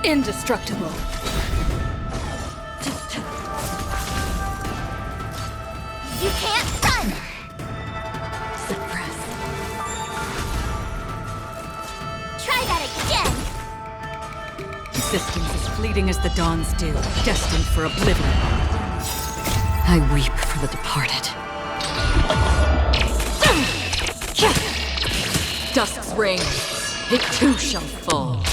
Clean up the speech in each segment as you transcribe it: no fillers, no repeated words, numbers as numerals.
Indestructible. You can't run! Suppress. Try that again! Existence as fleeting as the dawn's dew, destined for oblivion. I weep for the departed. Dusk's reign, it too shall fall.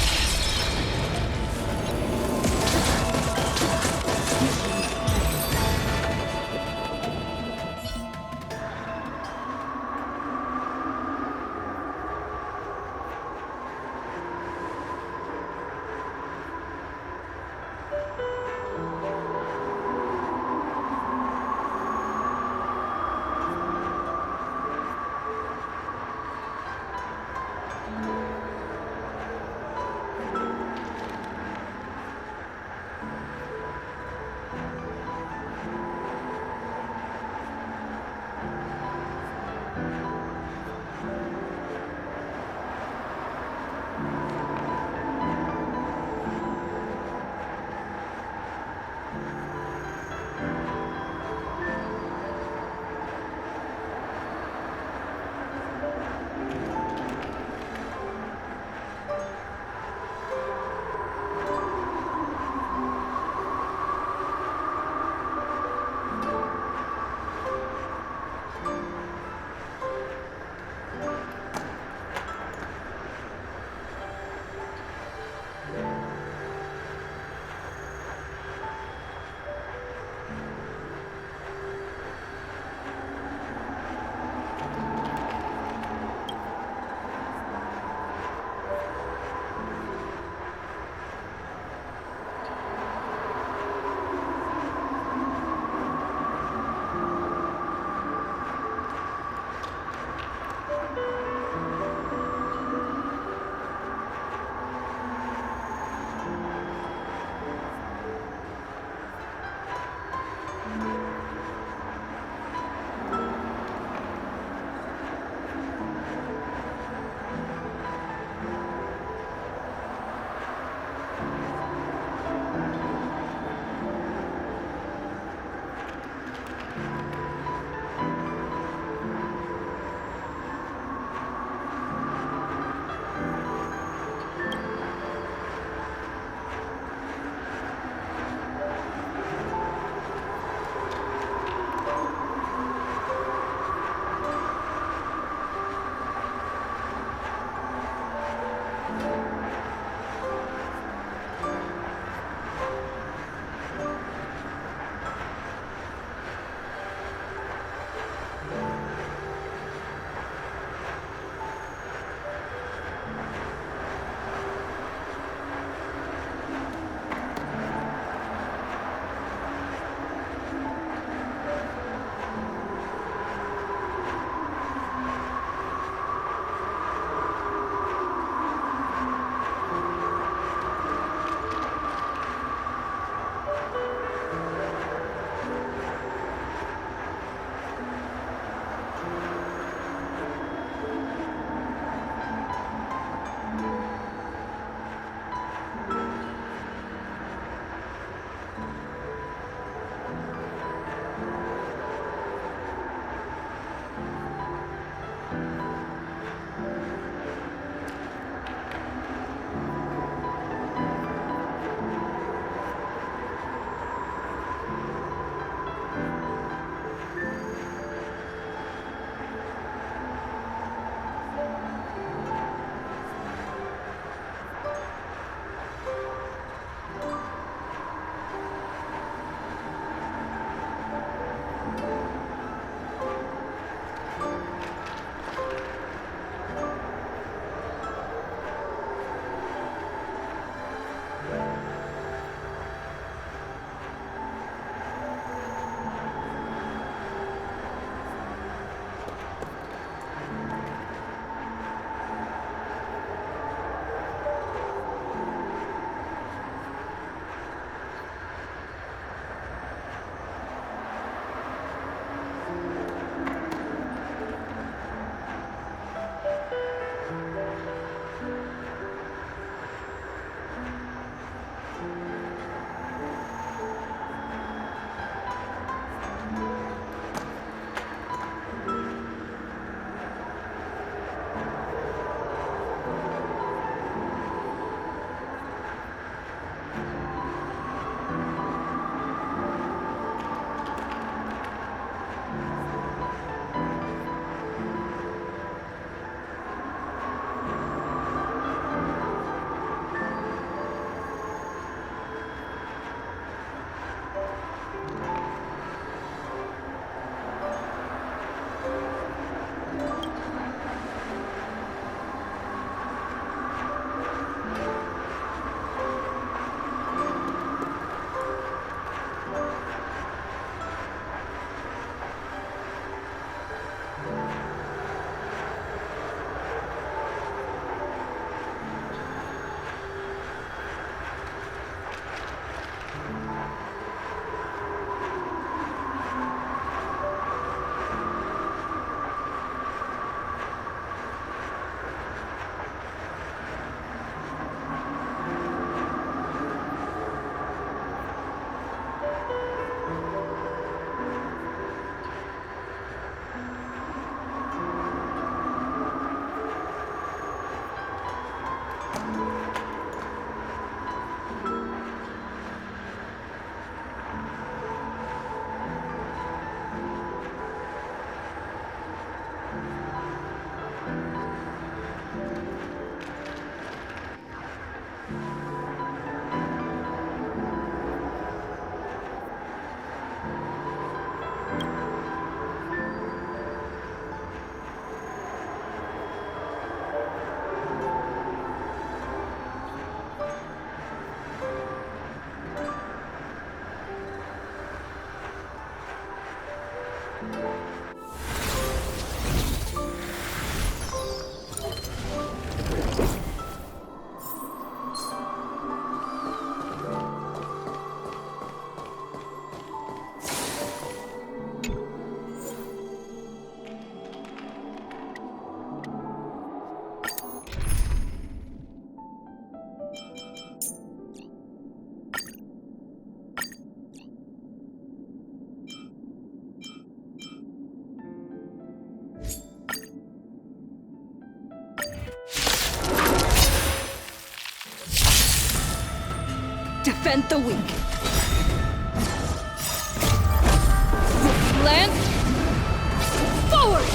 Defend the weak. Land. Forward!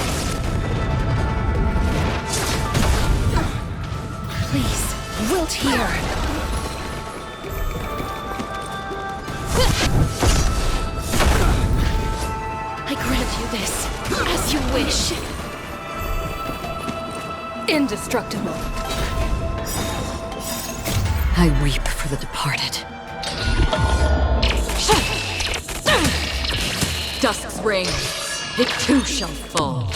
Please, wilt here. I grant you this, as you wish. Indestructible. I weep for the departed. Dusk's reign, it too shall fall.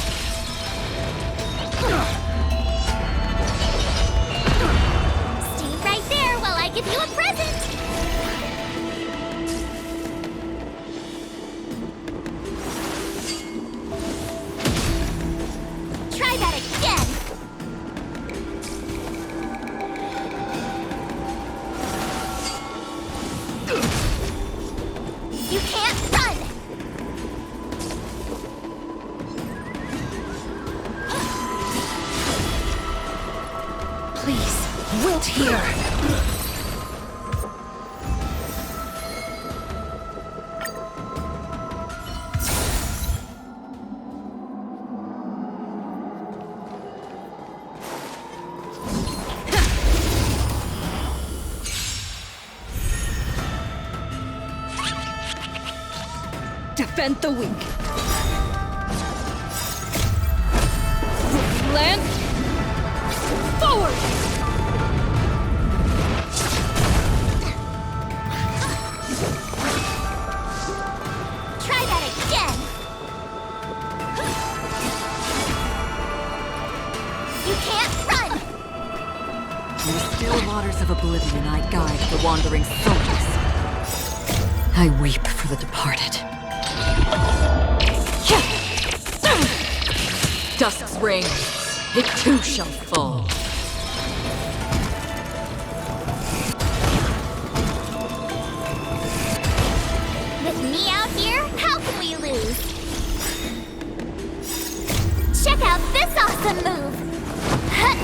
Stay right there while I give you a present. Try that again. You can't run. Please, wilt here. Defend the weak. Land. Forward! Try that again. You can't run. In the still waters of oblivion, I guide the wandering souls. I weep for the departed. Dusk's reign, it too shall fall. With me out here, how can we lose? Check out this awesome move! Huh.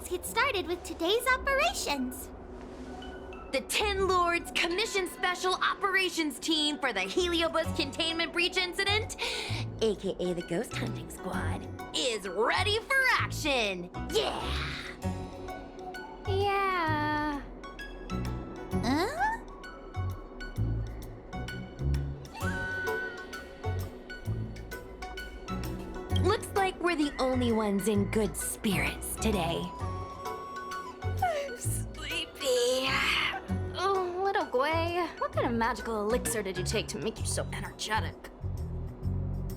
Get started with today's operations. The Tin Lords Commission Special Operations Team for the Heliobus Containment Breach Incident, aka the Ghost Hunting Squad, is ready for action! Yeah! Yeah. Huh? Looks like we're the only ones in good spirits today. I'm sleepy. Oh, little Gwei, what kind of magical elixir did you take to make you so energetic?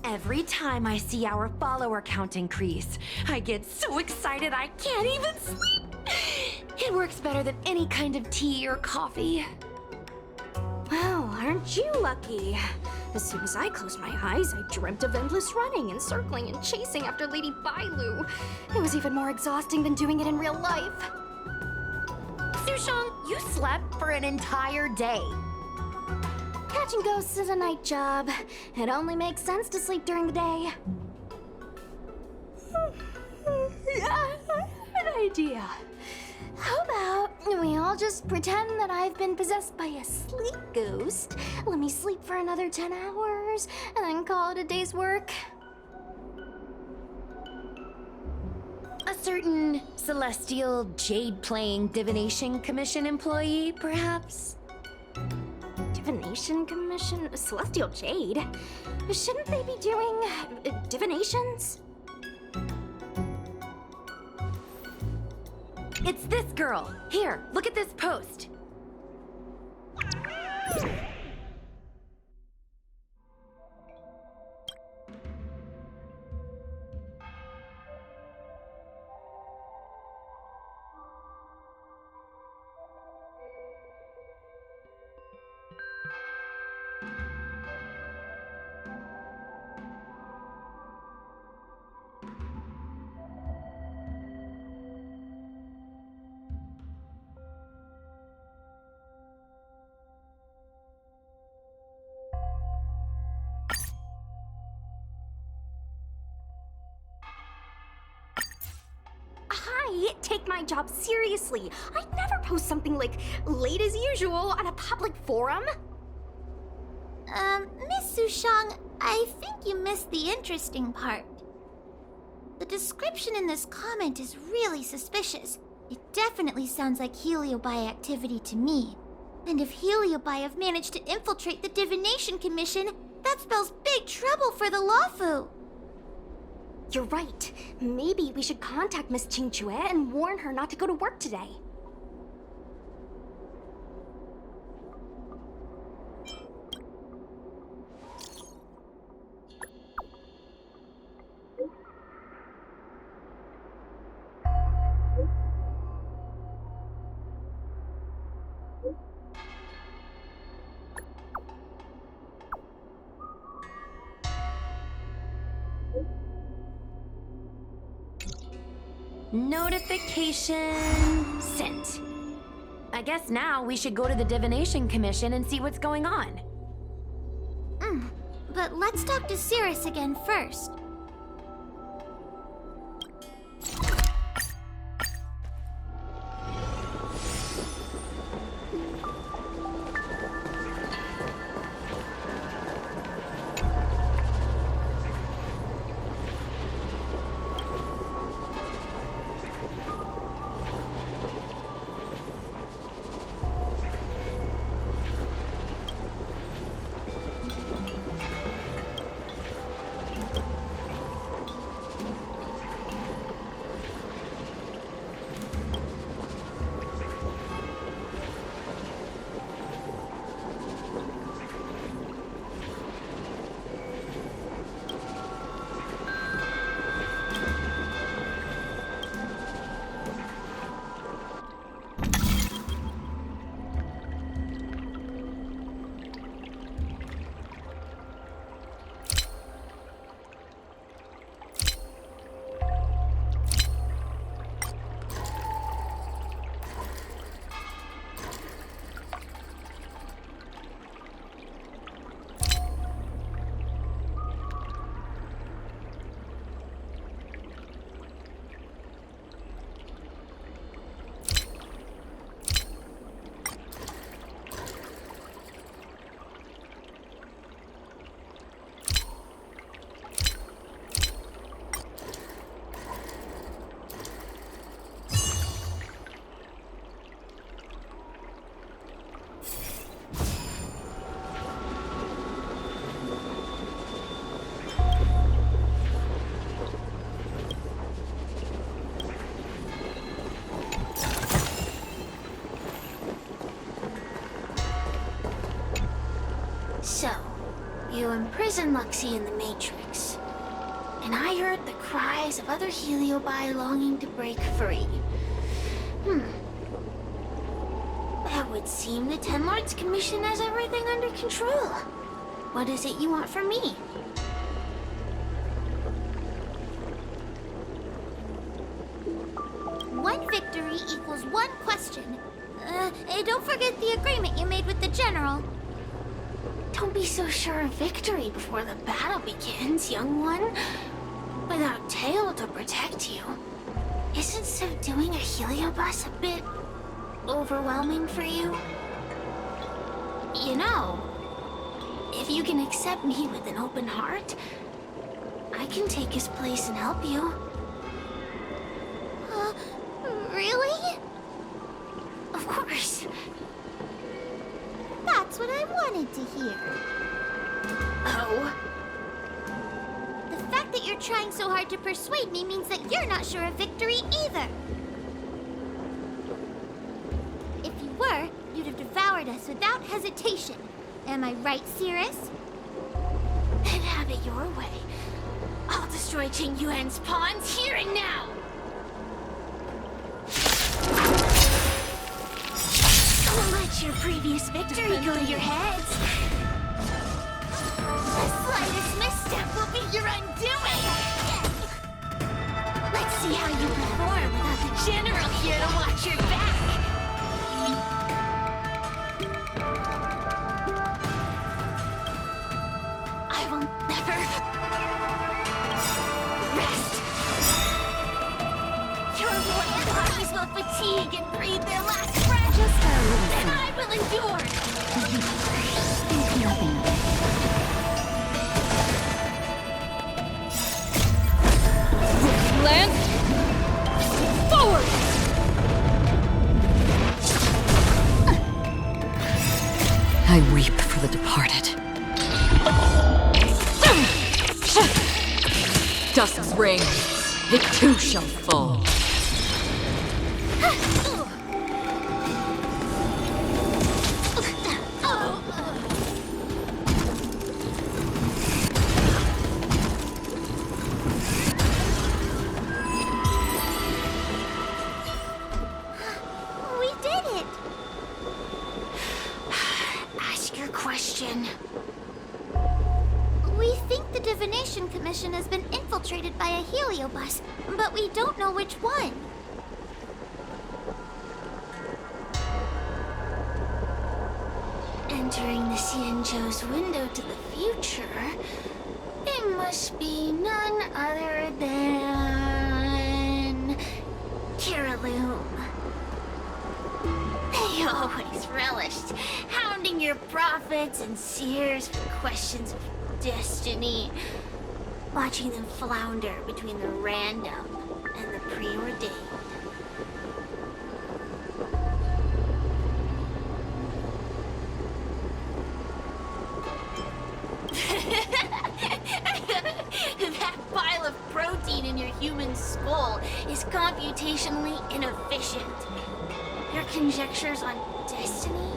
Every time I see our follower count increase, I get so excited I can't even sleep. It works better than any kind of tea or coffee. Well, aren't you lucky? As soon as I closed my eyes, I dreamt of endless running and circling and chasing after Lady Bailu. It was even more exhausting than doing it in real life. Sushong, you slept for an entire day. Catching ghosts is a night job. It only makes sense to sleep during the day. Yeah, an idea. How about we all just pretend that I've been possessed by a sleep ghost? Let me sleep for another 10 hours, and then call it a day's work. A certain celestial jade-playing divination commission employee, perhaps? Divination Commission? Celestial Jade? Shouldn't they be doing divinations? It's this girl. Here, look at this post. I take my job seriously. I'd never post something like late as usual on a public forum. Miss Sushong, I think you missed the interesting part. The description in this comment is really suspicious. It definitely sounds like Heliobi activity to me. And if Heliobi have managed to infiltrate the Divination Commission, that spells big trouble for the Lawfu. You're right. Maybe we should contact Miss Qingchue and warn her not to go to work today. Notification sent. I guess now we should go to the Divination Commission and see what's going on. But let's talk to Cirrus again first. So, you imprisoned Luxie in the Matrix. And I heard the cries of other Heliobi longing to break free. would seem the Ten Lords Commission has everything under control. What is it you want from me? One victory equals one question. Don't forget the agreement you made with the General. Don't be so sure of victory before the battle begins, young one. Without Tail to protect you, isn't subduing a Heliobus a bit overwhelming for you? You know, if you can accept me with an open heart, I can take his place and help you. Really? Of course. That's what I wanted to hear. Oh? The fact that you're trying so hard to persuade me means that you're not sure of victory either. If you were, you'd have devoured us without hesitation. Am I right, Cirrus? Then have it your way. I'll destroy Qing Yuan's pawns here and now! Don't let your previous victory go to your heads. The slightest misstep will be your undoing! Let's see how you perform without the General here to watch your back! I will never rest. Your royal armies will fatigue and breathe their last breath. And I will endure. Think nothing of it. Lance! Forward! I weep for the departed. Dusk's reign, it too shall fall. We did it! Ask your question. We think the Divination Commission has been infiltrated by a Heliobus, but we don't know which one. Entering the Xianzhou's window to the future, it must be none other than Kiraloom. They always relished hounding your prophets and seers for questions of destiny, watching them flounder between the random and the preordained. That pile of protein in your human skull is computationally inefficient. Your conjectures on destiny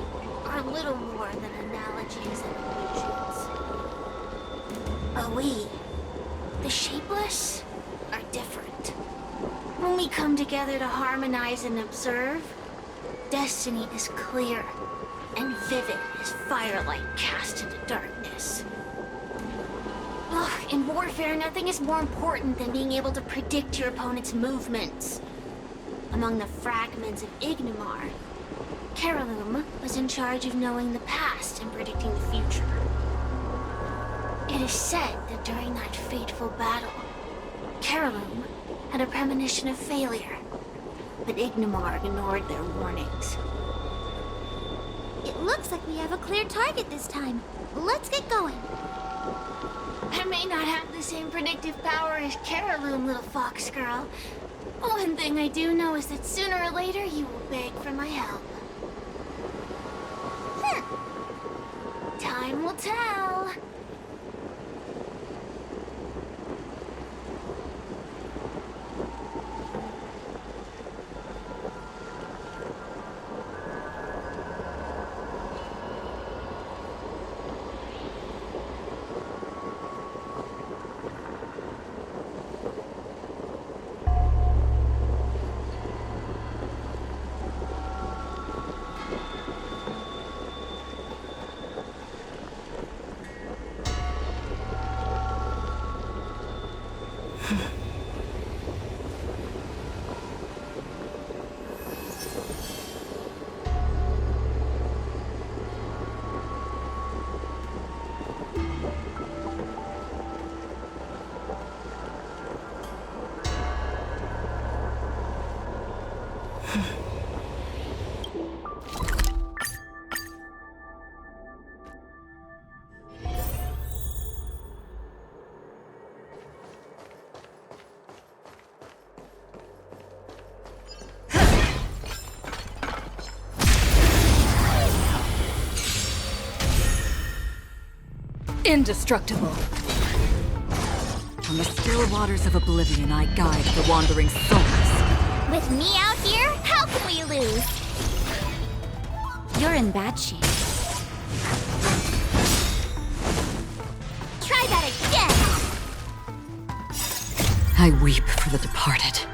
are little more than analogies and illusions. But we, the shapeless, are different. When we come together to harmonize and observe, destiny is clear and vivid as firelight cast into darkness. Ugh, in warfare, nothing is more important than being able to predict your opponent's movements. Among the fragments of Ignimar, Kiraloom was in charge of knowing the past and predicting the future. It is said that during that fateful battle, Kiraloom had a premonition of failure, but Ignimar ignored their warnings. It looks like we have a clear target this time. Let's get going. I may not have the same predictive power as Kiraloom, little fox girl. One thing I do know is that sooner or later you will beg for my help. Time will tell. Indestructible. From the still waters of oblivion, I guide the wandering souls. With me out here, how can we lose? You're in bad shape. Try that again! I weep for the departed.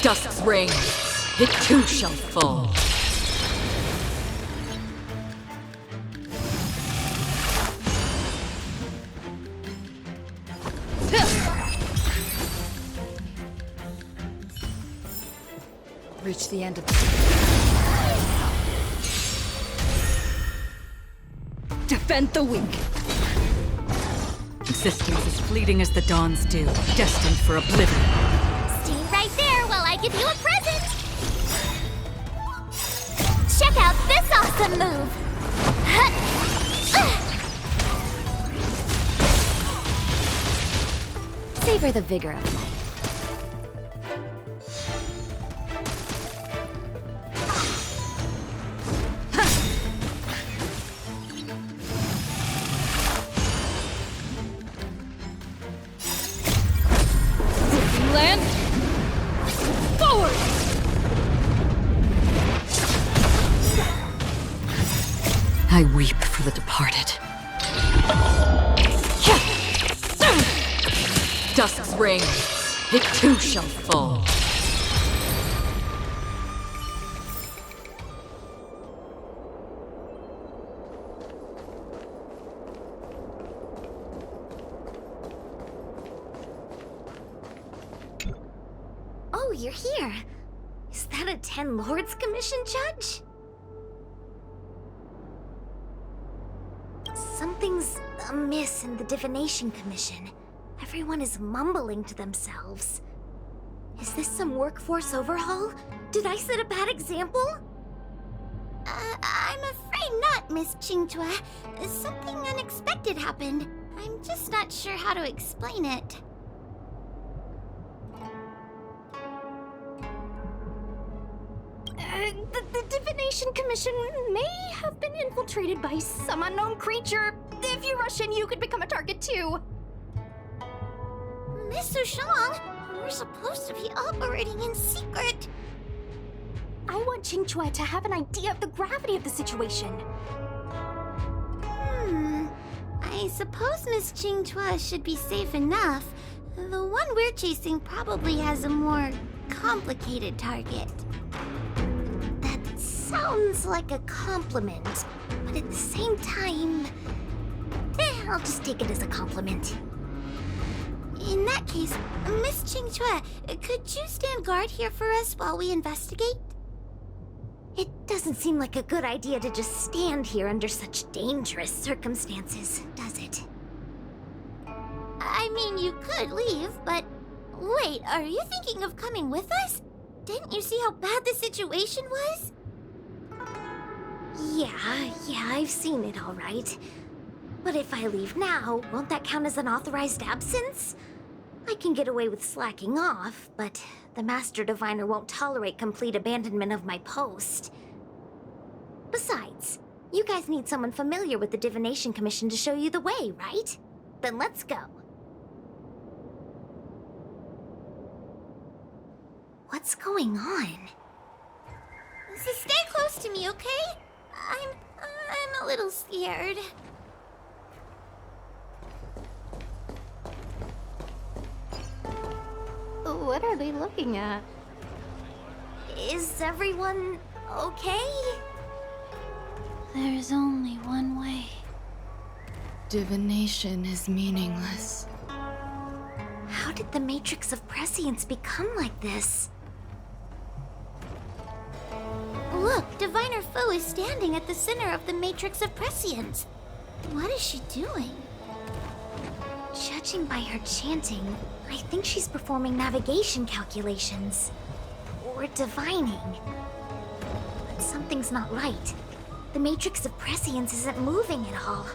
Dusk's reign, it too shall fall. Reach the end of the... Defend the weak. Existence is fleeting as the dawn's dew, destined for oblivion. Stay right there while I give you a present! Check out this awesome move! Savor the vigor of life. Land. Forward! I weep for the departed. Dusk's reign, it too shall fall. Oh, you're here. Is that a 10 Lords Commission judge? Something's amiss in the Divination Commission. Everyone is mumbling to themselves. Is this some workforce overhaul? Did I set a bad example? I'm afraid not, Miss Qingchua. Something unexpected happened. I'm just not sure how to explain it. The Divination Commission may have been infiltrated by some unknown creature. If you rush in, you could become a target too. Miss Sushang, we're supposed to be operating in secret. I want Qingchua to have an idea of the gravity of the situation. I suppose Miss Qingchua should be safe enough. The one we're chasing probably has a more complicated target. That sounds like a compliment, but at the same time, I'll just take it as a compliment. In that case, Miss Qingchua, could you stand guard here for us while we investigate? It doesn't seem like a good idea to just stand here under such dangerous circumstances, does it? I mean, you could leave, but... Wait, are you thinking of coming with us? Didn't you see how bad the situation was? Yeah, I've seen it all right. But if I leave now, won't that count as an authorized absence? I can get away with slacking off, but the Master Diviner won't tolerate complete abandonment of my post. Besides, you guys need someone familiar with the Divination Commission to show you the way, right? Then let's go. What's going on? So stay close to me, okay? I'm a little scared. What are they looking at? Is everyone okay? There's only one way. Divination is meaningless. How did the Matrix of Prescience become like this? Look, Diviner Foe is standing at the center of the Matrix of Prescience. What is she doing? Judging by her chanting, I think she's performing navigation calculations. Or divining. But something's not right. The matrix of prescience isn't moving at all.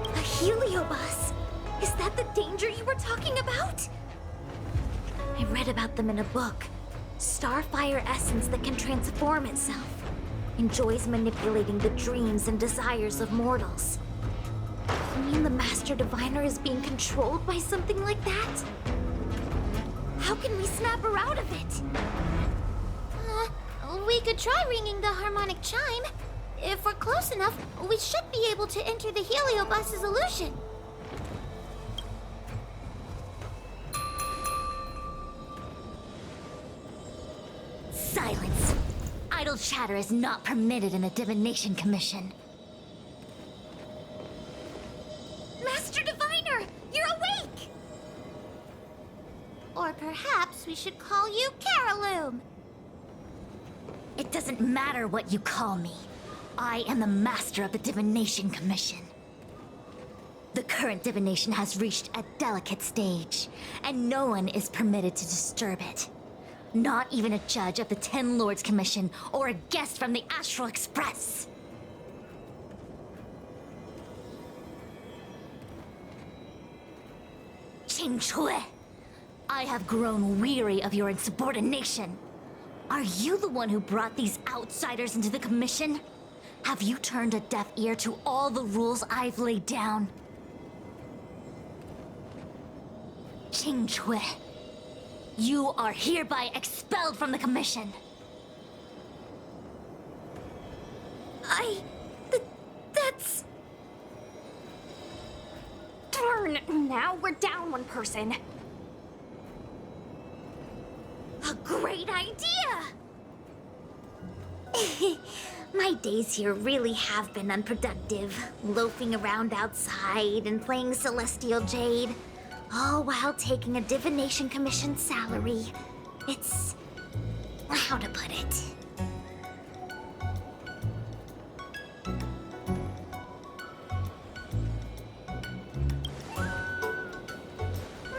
A heliobus! Is that the danger you were talking about? I read about them in a book. Starfire essence that can transform itself. Enjoys manipulating the dreams and desires of mortals. You mean the Master Diviner is being controlled by something like that? How can we snap her out of it? We could try ringing the harmonic chime. If we're close enough, we should be able to enter the heliobus's illusion. Silence! Idle chatter is not permitted in the Divination Commission. Master Diviner, you're awake! Or perhaps we should call you Caraloom. It doesn't matter what you call me. I am the master of the Divination Commission. The current divination has reached a delicate stage, and no one is permitted to disturb it. Not even a judge of the Ten Lords Commission or a guest from the Astral Express. Qing Chui, I have grown weary of your insubordination. Are you the one who brought these outsiders into the commission? Have you turned a deaf ear to all the rules I've laid down? Qing Chui, you are hereby expelled from the commission. That's... Darn, now we're down one person. A great idea! My days here really have been unproductive. Loafing around outside and playing Celestial Jade. All while taking a Divination Commission salary. It's... how to put it?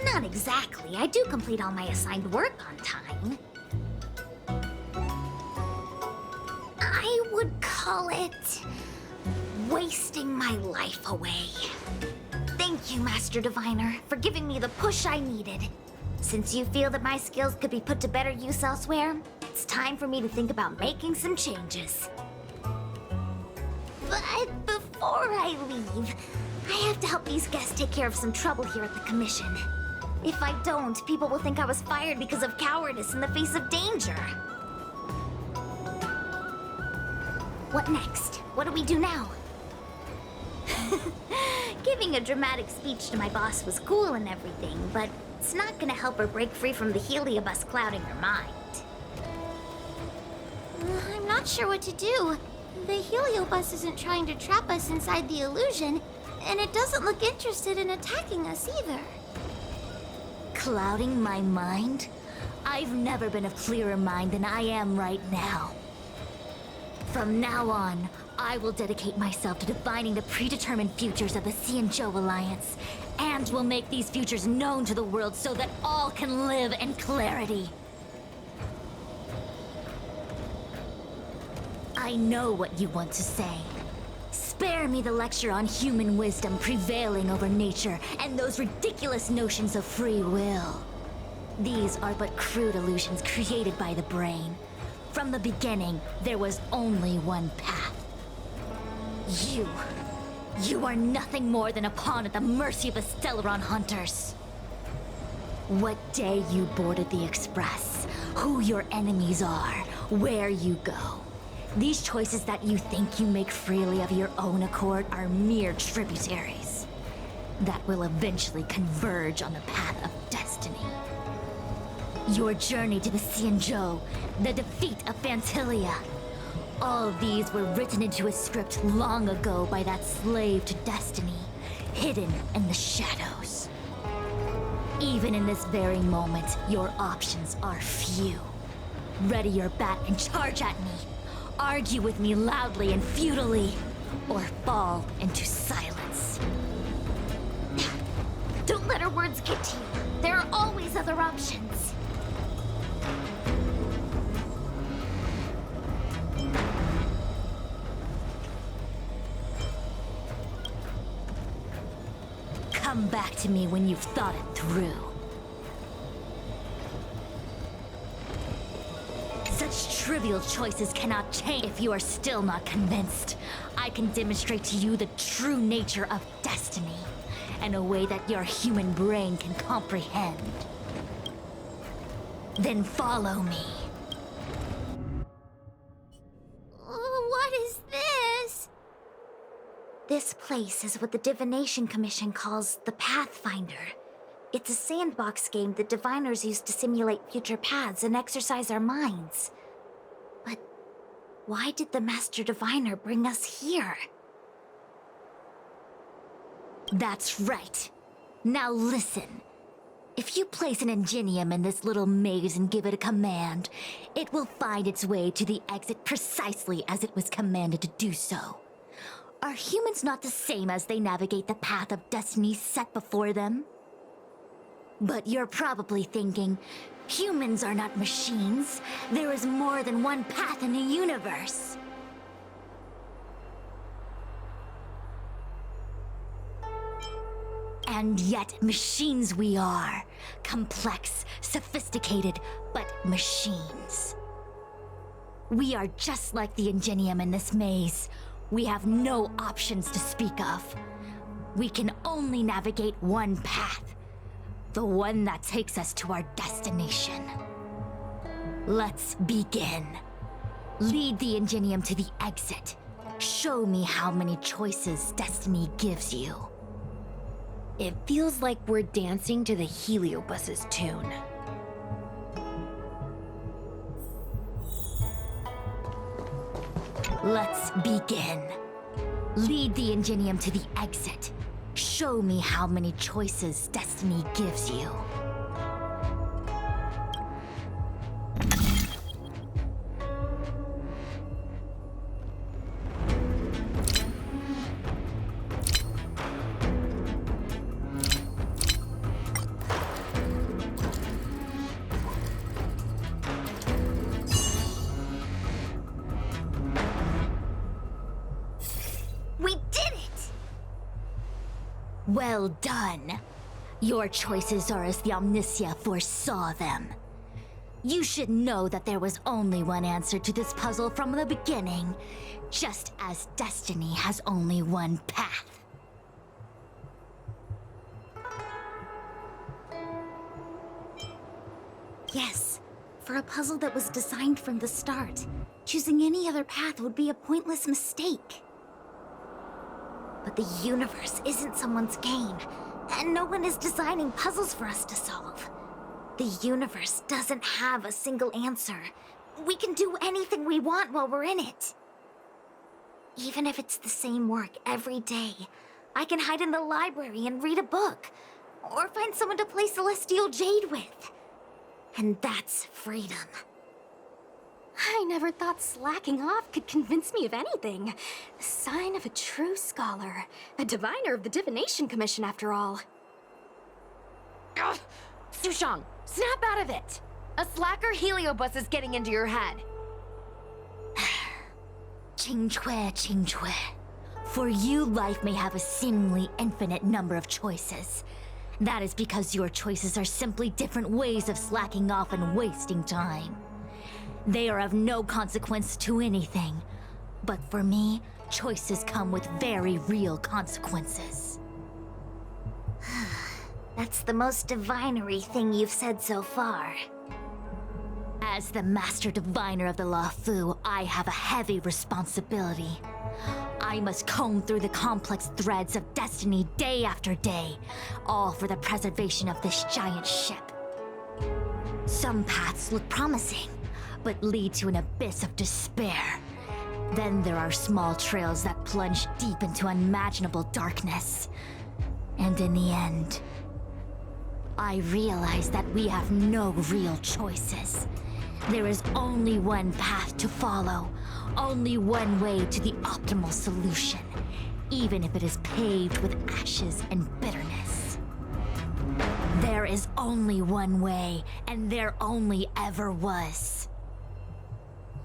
Not exactly. I do complete all my assigned work on time. I would call it... wasting my life away. Thank you, Master Diviner, for giving me the push I needed. Since you feel that my skills could be put to better use elsewhere, it's time for me to think about making some changes. But before I leave, I have to help these guests take care of some trouble here at the Commission. If I don't, people will think I was fired because of cowardice in the face of danger. What next? What do we do now? Giving a dramatic speech to my boss was cool and everything, but it's not gonna help her break free from the heliobus clouding her mind. I'm not sure what to do. The heliobus isn't trying to trap us inside the illusion, and it doesn't look interested in attacking us either. Clouding my mind? I've never been of clearer mind than I am right now. From now on, I will dedicate myself to divining the predetermined futures of the Xianzhou Alliance, and will make these futures known to the world so that all can live in clarity. I know what you want to say. Spare me the lecture on human wisdom prevailing over nature and those ridiculous notions of free will. These are but crude illusions created by the brain. From the beginning, there was only one path. You are nothing more than a pawn at the mercy of the Stellaron hunters. What day you boarded the Express, who your enemies are, where you go. These choices that you think you make freely of your own accord are mere tributaries that will eventually converge on the path of destiny. Your journey to the Xianzhou, the defeat of Fantilia. All these were written into a script long ago by that slave to destiny, hidden in the shadows. Even in this very moment, your options are few. Ready your bat and charge at me. Argue with me loudly and futilely, or fall into silence. Don't let her words get to you. There are always other options. Come back to me when you've thought it through. Such trivial choices cannot change if you are still not convinced. I can demonstrate to you the true nature of destiny in a way that your human brain can comprehend. Then follow me. What is this? This place is what the Divination Commission calls the Pathfinder. It's a sandbox game that diviners use to simulate future paths and exercise our minds. But why did the Master Diviner bring us here? That's right. Now listen. If you place an ingenium in this little maze and give it a command, it will find its way to the exit precisely as it was commanded to do so. Are humans not the same as they navigate the path of destiny set before them? But you're probably thinking, humans are not machines. There is more than one path in the universe. And yet, machines we are. Complex, sophisticated, but machines. We are just like the ingenium in this maze. We have no options to speak of. We can only navigate one path. The one that takes us to our destination. Let's begin. Lead the ingenium to the exit. Show me how many choices destiny gives you. It feels like we're dancing to the Heliobus's tune. Let's begin. Lead the ingenium to the exit. Show me how many choices destiny gives you. We did it! Well done. Your choices are as the Omniscia foresaw them. You should know that there was only one answer to this puzzle from the beginning, just as destiny has only one path. Yes, for a puzzle that was designed from the start, choosing any other path would be a pointless mistake. But the universe isn't someone's game, and no one is designing puzzles for us to solve. The universe doesn't have a single answer. We can do anything we want while we're in it. Even if it's the same work every day, I can hide in the library and read a book, or find someone to play Celestial Jade with. And that's freedom. I never thought slacking off could convince me of anything. A sign of a true scholar. A diviner of the Divination Commission, after all. Ugh! Sushang, snap out of it! A slacker Heliobus is getting into your head. Qingque. For you, life may have a seemingly infinite number of choices. That is because your choices are simply different ways of slacking off and wasting time. They are of no consequence to anything. But for me, choices come with very real consequences. That's the most divinery thing you've said so far. As the Master Diviner of the Luofu, I have a heavy responsibility. I must comb through the complex threads of destiny day after day, all for the preservation of this giant ship. Some paths look promising, but lead to an abyss of despair. Then there are small trails that plunge deep into unimaginable darkness. And in the end, I realize that we have no real choices. There is only one path to follow, only one way to the optimal solution, even if it is paved with ashes and bitterness. There is only one way, and there only ever was.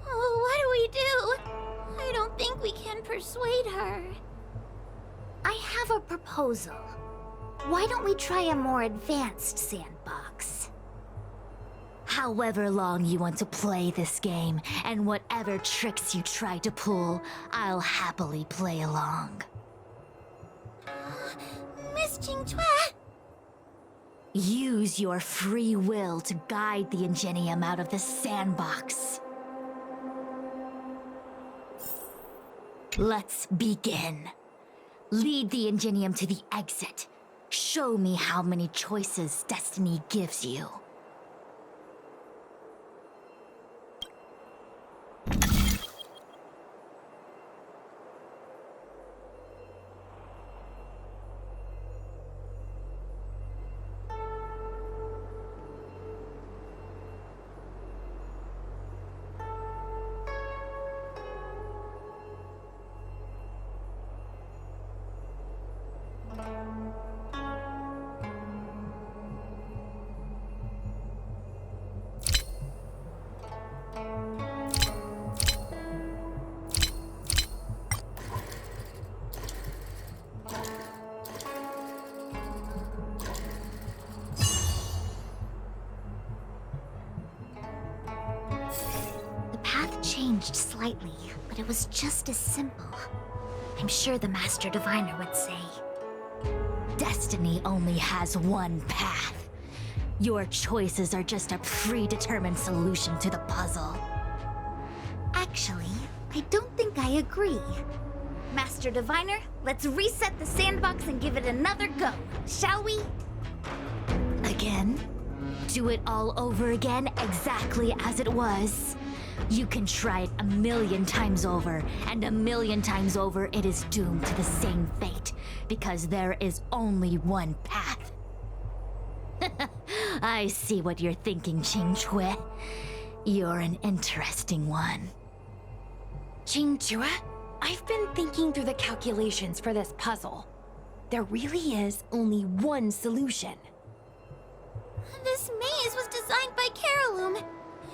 Oh, what do we do? I don't think we can persuade her. I have a proposal. Why don't we try a more advanced sandbox? However long you want to play this game, and whatever tricks you try to pull, I'll happily play along. Miss Jingchue! Use your free will to guide the Ingenium out of the sandbox. Let's begin. Lead the Ingenium to the exit. Show me how many choices destiny gives you. The path changed slightly, but it was just as simple. I'm sure the Master Diviner would say. Destiny only has one path. Your choices are just a predetermined solution to the puzzle. Actually, I don't think I agree. Master Diviner, let's reset the sandbox and give it another go, shall we? Again? Do it all over again exactly as it was. You can try it 1,000,000 times over, and 1,000,000 times over it is doomed to the same fate, because there is only one path. I see what you're thinking, Jingchue. You're an interesting one. Jingchue, I've been thinking through the calculations for this puzzle. There really is only one solution. This maze was designed by Carolum.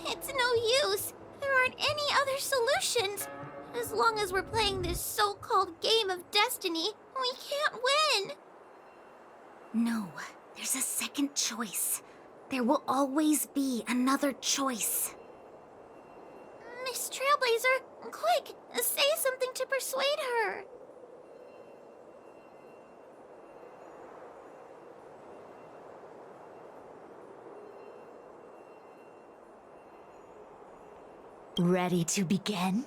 It's no use. There aren't any other solutions. As long as we're playing this so-called game of destiny, we can't win. No, there's a second choice. There will always be another choice. Miss Trailblazer, quick, say something to persuade her. Ready to begin?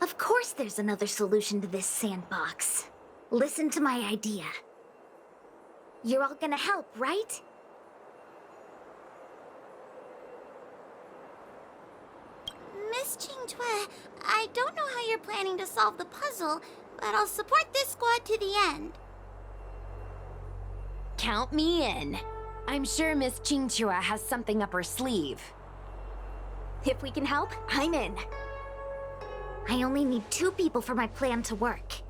Of course there's another solution to this sandbox. Listen to my idea. You're all gonna help, right? Miss Jingchue, I don't know how you're planning to solve the puzzle, but I'll support this squad to the end. Count me in. I'm sure Miss Jingchue has something up her sleeve. If we can help, I'm in. I only need 2 people for my plan to work.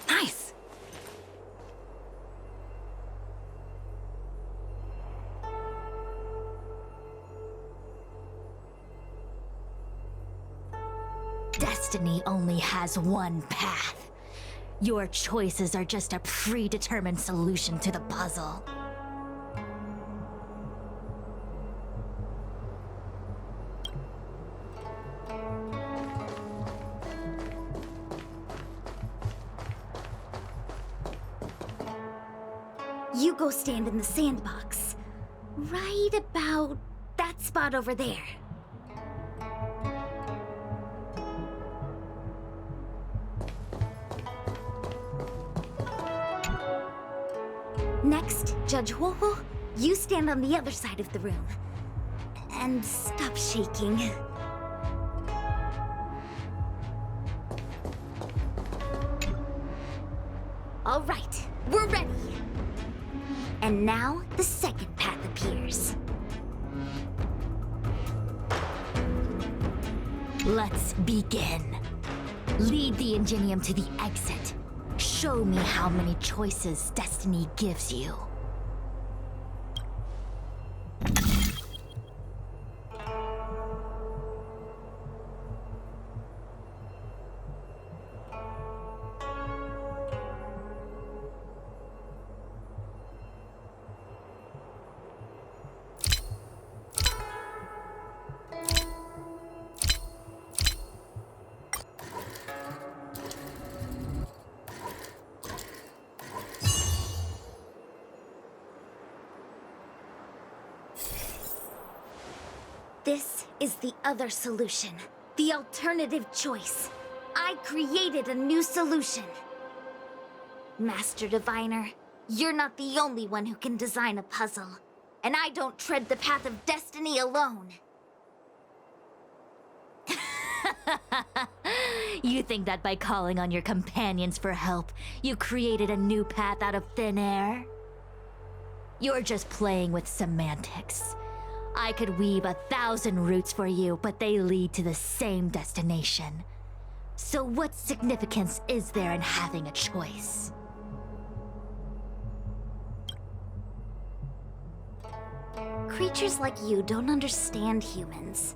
Nice! Destiny only has one path. Your choices are just a predetermined solution to the puzzle. You go stand in the sandbox. Right about that spot over there. Next, Judge Wowo, you stand on the other side of the room. And stop shaking. All right, we're ready. And now, the second path appears. Let's begin. Lead the Ingenium to the exit. Show me how many choices Destiny gives you. This is the other solution. The alternative choice. I created a new solution. Master Diviner, you're not the only one who can design a puzzle. And I don't tread the path of destiny alone. You think that by calling on your companions for help, you created a new path out of thin air? You're just playing with semantics. I could weave 1,000 routes for you, but they lead to the same destination. So what significance is there in having a choice? Creatures like you don't understand humans.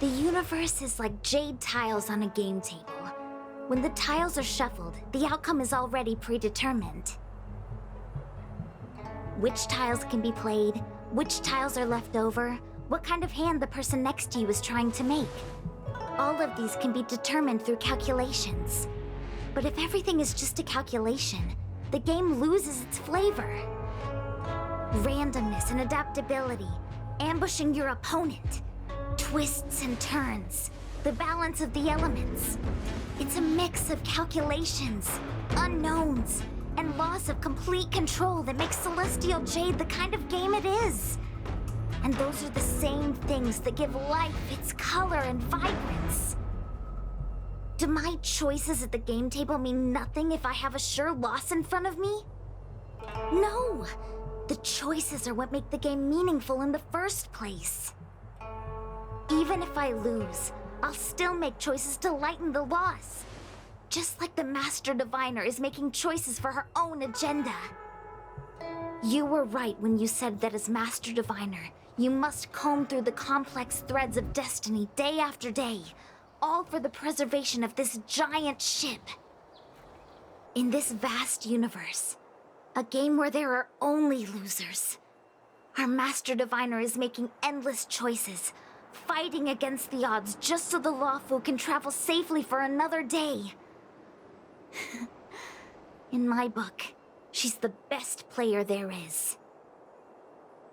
The universe is like jade tiles on a game table. When the tiles are shuffled, the outcome is already predetermined. Which tiles can be played, which tiles are left over, what kind of hand the person next to you is trying to make. All of these can be determined through calculations. But if everything is just a calculation, the game loses its flavor. Randomness and adaptability, ambushing your opponent, twists and turns, the balance of the elements. It's a mix of calculations, unknowns, and loss of complete control that makes Celestial Jade the kind of game it is. And those are the same things that give life its color and vibrance. Do my choices at the game table mean nothing if I have a sure loss in front of me? No! The choices are what make the game meaningful in the first place. Even if I lose, I'll still make choices to lighten the loss. Just like the Master Diviner is making choices for her own agenda. You were right when you said that as Master Diviner, you must comb through the complex threads of destiny day after day, all for the preservation of this giant ship. In this vast universe, a game where there are only losers, our Master Diviner is making endless choices, fighting against the odds just so the Lawful can travel safely for another day. In my book, she's the best player there is.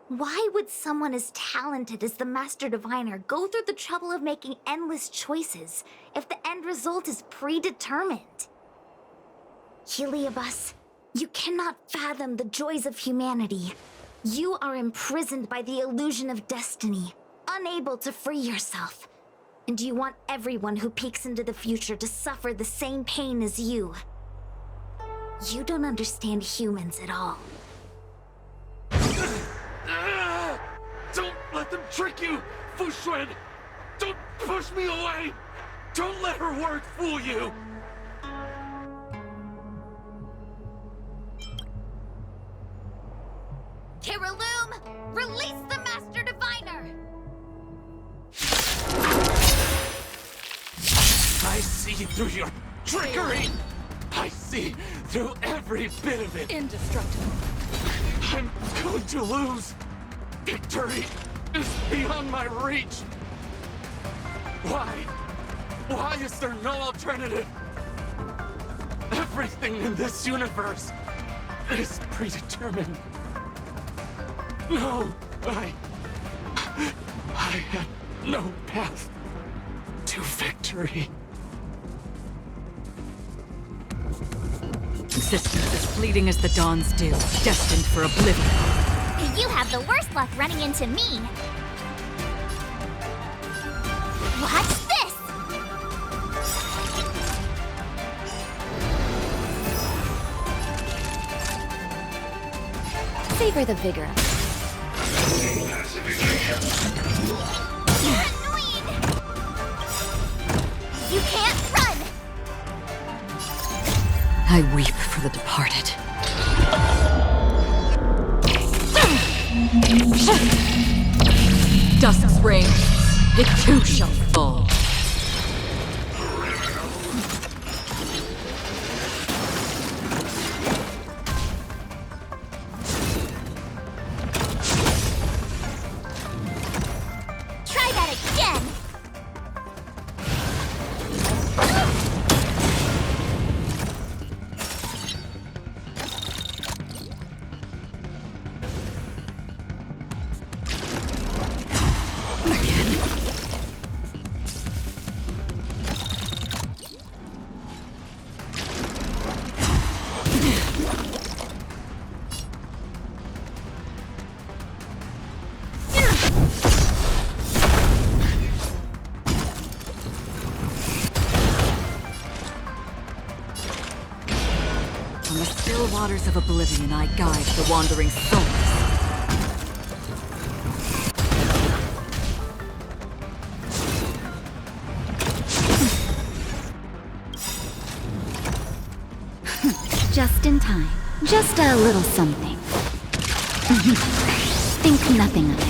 Why would someone as talented as the Master Diviner go through the trouble of making endless choices if the end result is predetermined? Heliobus, you cannot fathom the joys of humanity. You are imprisoned by the illusion of destiny, unable to free yourself. And you want everyone who peeks into the future to suffer the same pain as you. You don't understand humans at all. Don't let them trick you, Fu Xuan! Don't Push me away! Don't let her words fool you! Kiriloom, release the Master Diviner! I see through your trickery! I see through every bit of it! Indestructible. I'm going to lose! Victory is beyond my reach! Why? Why is there no alternative? Everything in this universe is predetermined. No, I had no path to victory. Existence as fleeting as the dawn's dew, destined for oblivion. You have the worst luck running into me. Watch this! Savor the vigor of it. You're annoying! You can't run! I weep for the departed. Dusk's reign, it too shall fall. Try that again! On the still waters of oblivion, I guide the wandering souls. Just in time. Just a little something. Think nothing of it.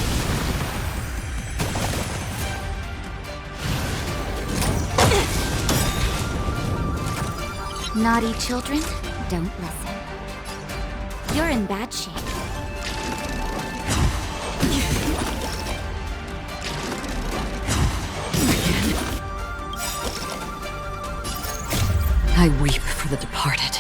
Naughty children, don't listen. You're in bad shape. I weep for the departed.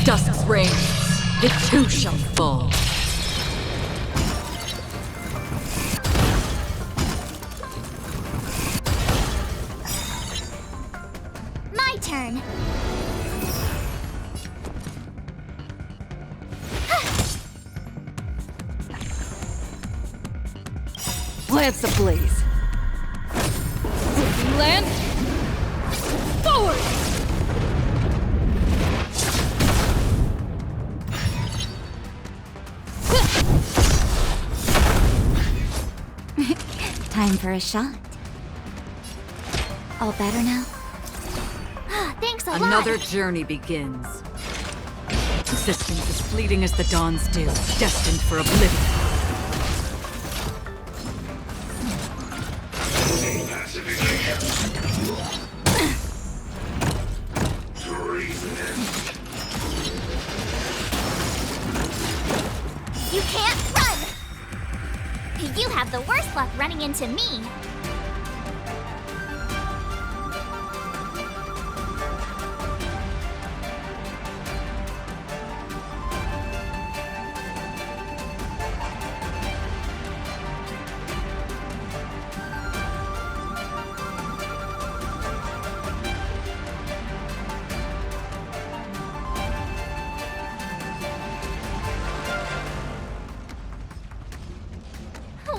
Dusk's reign, it too shall fall. My turn. Lance ablaze. Land. Forward! Time for a shot. All better now? Thanks a lot. Another journey begins. Existence as fleeting as the dawn's dew, destined for oblivion. You can't run! You have the worst luck running into me.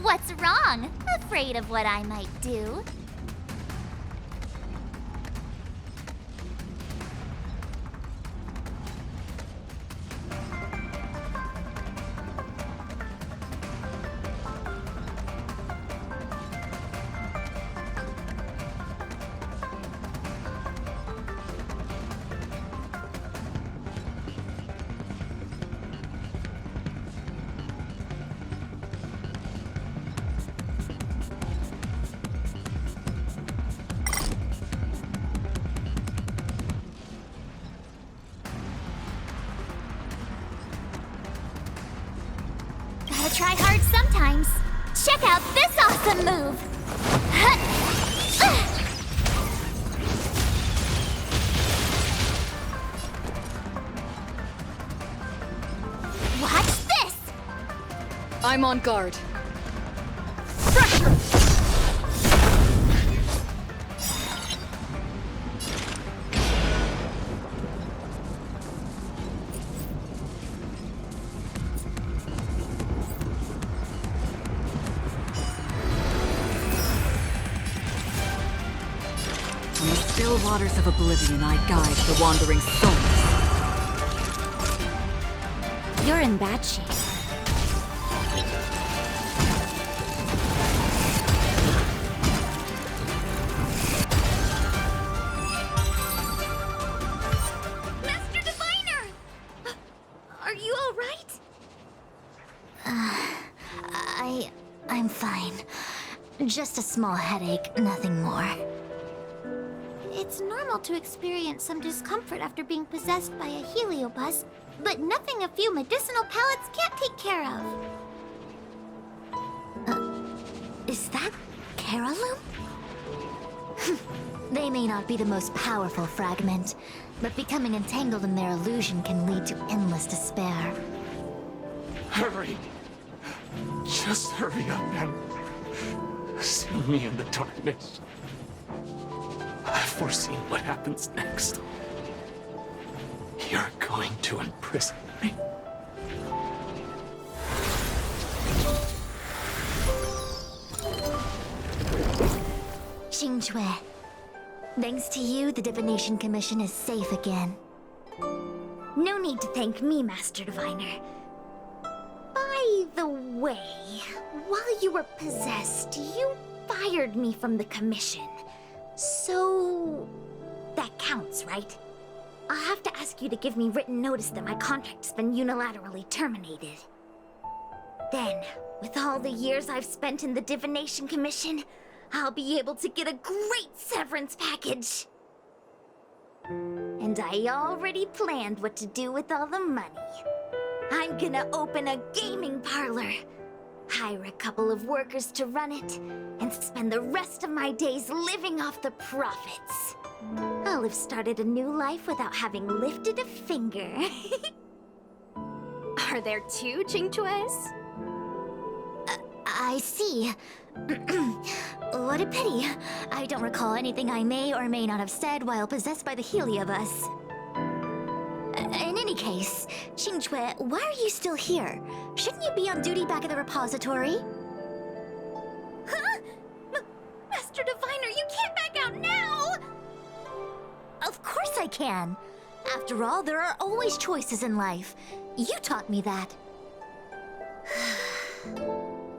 What's wrong? Afraid of what I might do? Gotta try hard sometimes. Check out this awesome move! Watch this! I'm on guard. From the still waters of oblivion, I guide the wandering souls. You're in bad shape. Master Diviner! Are you alright? I'm fine. Just a small headache, nothing more. It's normal to experience some discomfort after being possessed by a heliobus, but nothing a few medicinal pellets can't take care of. Is that Carolum? They may not be the most powerful fragment, but becoming entangled in their illusion can lead to endless despair. Hurry! Just hurry up and see me in the darkness. I've foreseen what happens next. You're going to imprison me. Xingque, thanks to you, the Divination Commission is safe again. No need to thank me, Master Diviner. By the way, while you were possessed, you fired me from the commission. So... that counts, right? I'll have to ask you to give me written notice that my contract's been unilaterally terminated. Then, with all the years I've spent in the Divination Commission, I'll be able to get a great severance package. And I already planned what to do with all the money. I'm gonna open a gaming parlor, hire a couple of workers to run it, and spend the rest of my days living off the profits. I'll have started a new life without having lifted a finger. Are there two Xingques? I see. What a pity. I don't recall anything I may or may not have said while possessed by the Heliobus. In any case, Xingque, why are you still here? Shouldn't you be on duty back at the repository? Huh? Master Diviner, you can't back out now! Of course I can. After all, there are always choices in life. You taught me that.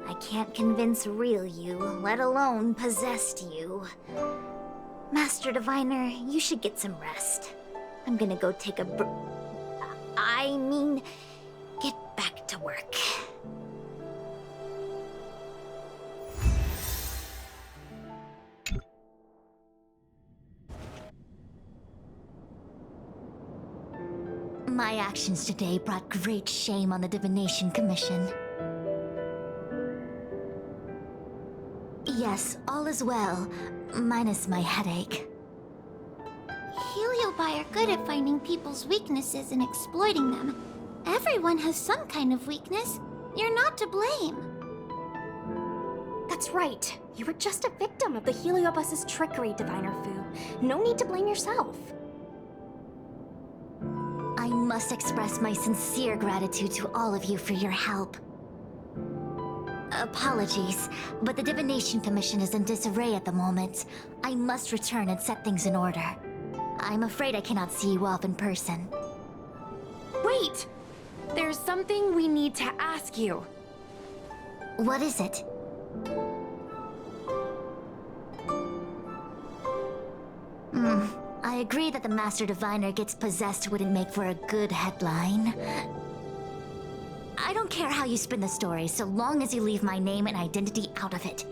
I can't convince real you, let alone possessed you. Master Diviner, you should get some rest. I'm gonna go take a get back to work. My actions today brought great shame on the Divination Commission. Yes, all is well, minus my headache. Heliobi are good at finding people's weaknesses and exploiting them. Everyone has some kind of weakness. You're not to blame. That's right. You were just a victim of the Heliobus's trickery, Diviner Fu. No need to blame yourself. I must express my sincere gratitude to all of you for your help. Apologies, but the Divination Commission is in disarray at the moment. I must return and set things in order. I'm afraid I cannot see you off in person. Wait! There's something we need to ask you. What is it? I agree that the Master Diviner gets possessed wouldn't make for a good headline. I don't care how you spin the story, so long as you leave my name and identity out of it.